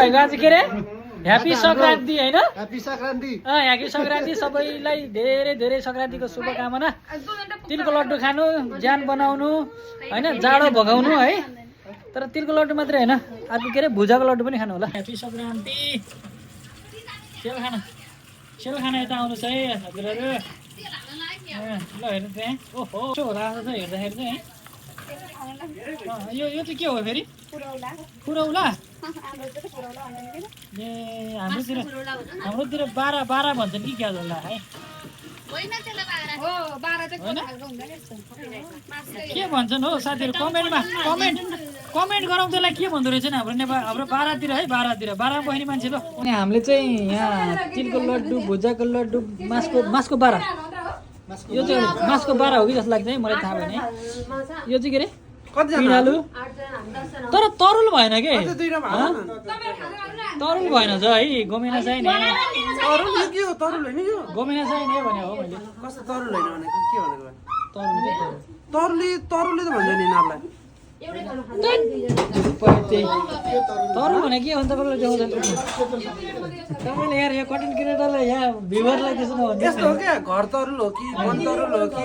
आज के अरे ह्यापी संक्रान्ति होइन ह्यापी संक्रान्ति ह्यापी संक्रान्ति सबैलाई धेरै धेरै संक्रान्तिको शुभकामना। तिलको लड्डु खानु, ज्यान बनाउनु होइन, जाडो भगाउनु है। तर तिलको लड्डु मात्रै होइन, अर्को के अरे भुजाको लड्डु पनि खानु होला। ह्यापी संक्रान्ति। सेल खाना यता आउनुहोस् है हजुरहरू। ल हेर्नु त्यहाँ ओहो के होला आज चाहिँ हेर्दाखेरि चाहिँ यो चाहिँ के हो फेरि? फुरौला। ए हाम्रोतिर 12 भन्छन् कि क्या होला है? के भन्छन् हो साथीहरू? कमेन्ट गरौँ त्यसलाई के भन्दो रहेछ नि हाम्रो नेपाल हाम्रो 12तिर है 12 बहिनी मान्छे ल। अनि हामीले चाहिँ यहाँ तिलको लड्डु, भुजाको लड्डु, मासको 12 यो चाहिँ मासको 12 हो कि जस्तो लाग्छ है, मलाई थाहा भएन है। यो चाहिँ के अरे पिँडालु, तर तरुल भएन के? तरुल भएन छ है, गोमेना चाहिँ नि गोमेना चाहिँ नि भने हो मैले। कस्तो तरुल होइन भनेको के भनेको? तरुल तरुलले त भन्छ नि नारलाई। तरुल भने के हो तपाईँलाई देखाउँछ? तपाईँले यार यो कन्टेन्ट क्रिएटरलाई यहाँ भ्युवरलाई त्यसो नभन्नु। यस्तो हो क्या, घर तरुल हो कि वन तरुल हो कि